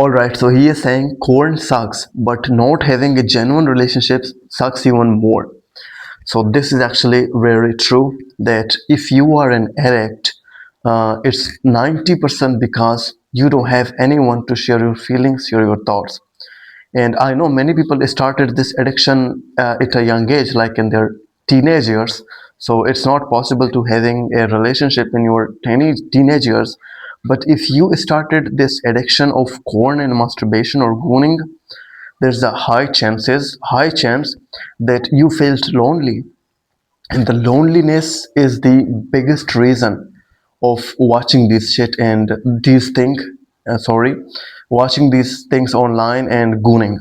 Alright, so he is saying corn sucks, but not having a genuine relationship sucks even more. So this is actually very true that if you are an addict, it's 90% because you don't have anyone to share your feelings, share your thoughts. And I know many people started this addiction at a young age, like in their teenage years. So it's not possible to having a relationship in your teenage years. But if you started this addiction of porn and masturbation or gooning, there's a high chance that you felt lonely, and the loneliness is the biggest reason of watching this shit and these things. Sorry, watching these things online and gooning,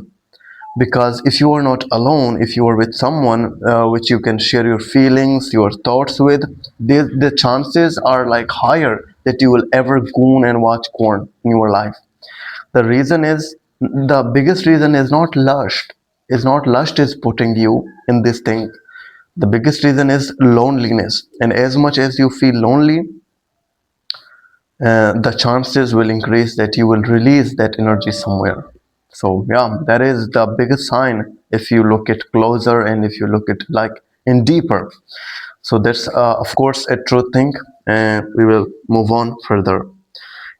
because if you are not alone, if you are with someone which you can share your feelings, your thoughts with, the chances are like higher that you will ever goon and watch porn in your life. The reason is, the biggest reason is not lust, is putting you in this thing. The biggest reason is loneliness, and as much as you feel lonely, the chances will increase that you will release that energy somewhere. So yeah, that is the biggest sign if you look at closer and if you look at like in deeper. So that's of course a true thing, and we will move on further.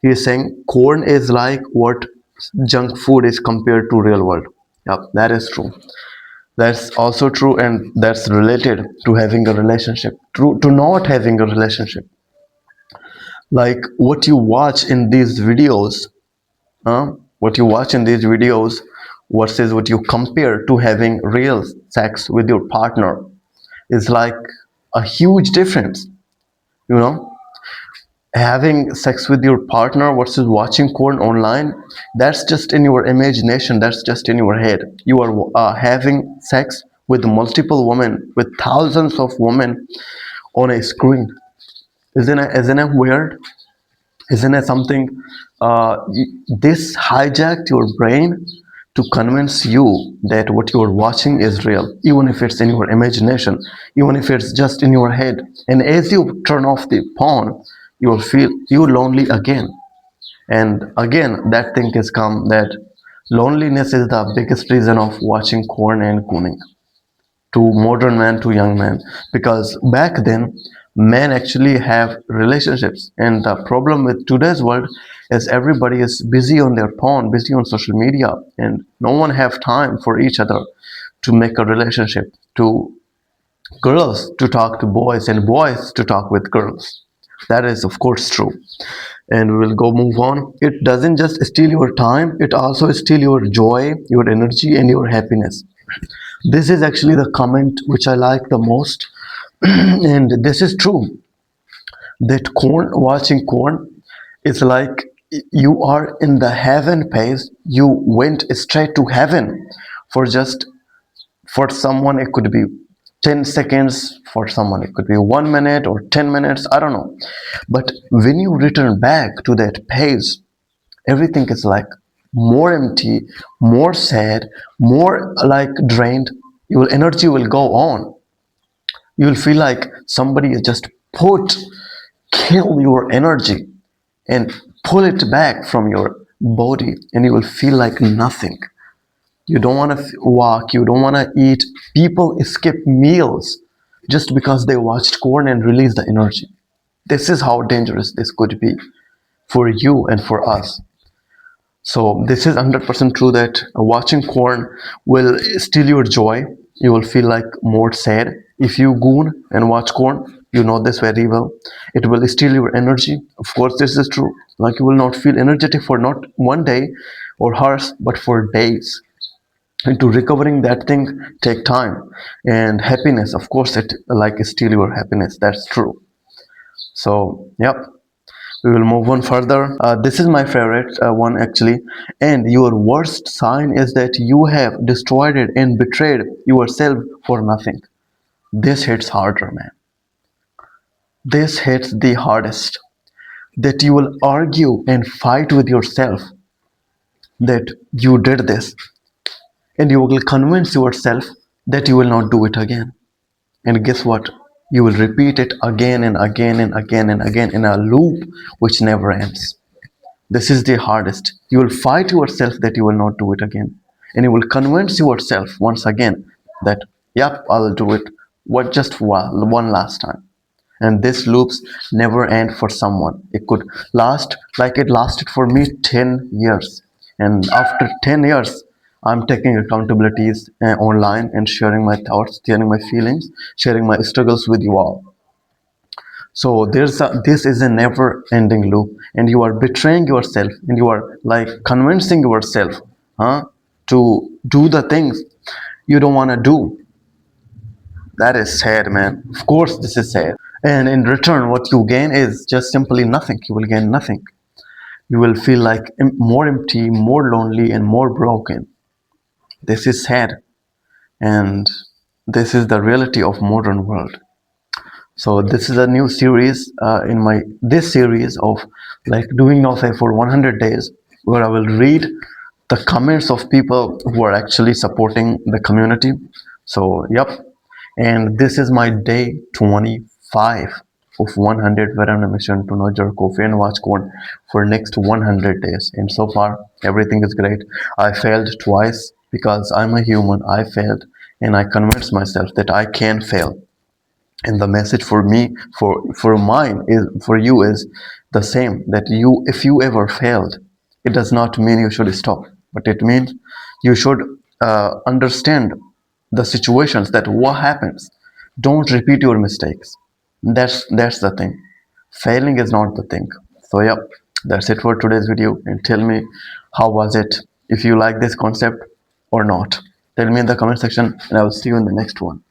He is saying corn is like what junk food is compared to real world. Yeah, that is true. That's also true, and that's related to having a relationship, to not having a relationship. Like what you watch in these videos, what you watch in these videos versus what you compare to having real sex with your partner is like a huge difference. You know, having sex with your partner versus watching porn online, that's just in your imagination, that's just in your head. You are having sex with multiple women, with thousands of women on a screen. Isn't it weird? Isn't it something? This hijacked your brain to convince you that what you're watching is real, even if it's in your imagination, even if it's just in your head. And as you turn off the porn, you will feel you lonely again. And again, that thing has come that loneliness is the biggest reason of watching porn and cooning to modern man, to young man, because back then men actually have relationships, and the problem with today's world is everybody is busy on their phone, busy on social media, and no one have time for each other to make a relationship, to girls to talk to boys and boys to talk with girls. That is of course true, and we will go move on. It doesn't just steal your time, it also steal your joy, your energy, and your happiness. This is actually the comment which I like the most. And this is true, that watching corn is like you are in the heaven phase. You went straight to heaven for just, for someone it could be 10 seconds, for someone it could be 1 minute or 10 minutes, I don't know. But when you return back to that phase, everything is like more empty, more sad, more like drained. Your energy will go on. You will feel like somebody has just kill your energy and pull it back from your body, and you will feel like nothing. You don't want to walk, you don't want to eat. People skip meals just because they watched corn and released the energy. This is how dangerous this could be for you and for us. So this is 100% true that watching corn will steal your joy. You will feel like more sad. If you goon and watch corn, you know this very well. It will steal your energy. Of course, this is true. Like you will not feel energetic for not one day or hours, but for days. And to recovering that thing take time. And happiness, of course, it like steal your happiness. That's true. So, yep. We will move on further. This is my favorite one actually. And your worst sign is that you have destroyed it and betrayed yourself for nothing. This hits harder, man. This hits the hardest. That you will argue and fight with yourself that you did this, and you will convince yourself that you will not do it again. And guess what? You will repeat it again and again and again and again in a loop which never ends. This is the hardest. You will fight yourself that you will not do it again. And you will convince yourself once again that, yep, I'll do it. What just one last time. And this loops never end for someone. It could last like it lasted for me 10 years. And after 10 years, I'm taking accountabilities online and sharing my thoughts, sharing my feelings, sharing my struggles with you all. So this is a never ending loop, and you are betraying yourself, and you are like convincing yourself, huh, to do the things you don't want to do. That is sad, man. Of course this is sad. And in return what you gain is just simply nothing. You will gain nothing. You will feel like more empty, more lonely, and more broken. This is sad, and this is the reality of modern world. So this is a new series in my this series of like doing NoFap for 100 days, where I will read the comments of people who are actually supporting the community. So yep, and this is my day 25 of 100, where I'm on a mission to know your coffee and watch code for next 100 days. And so far everything is great. I failed twice because I'm a human. I failed, and I convinced myself that I can fail. And the message for me, for mine is for you is the same, that you, if you ever failed, it does not mean you should stop, but it means you should understand the situations, that what happens, don't repeat your mistakes. That's the thing. Failing is not the thing. So yeah, that's it for today's video, and tell me how was it, if you like this concept or not. Tell me in the comment section, and I will see you in the next one.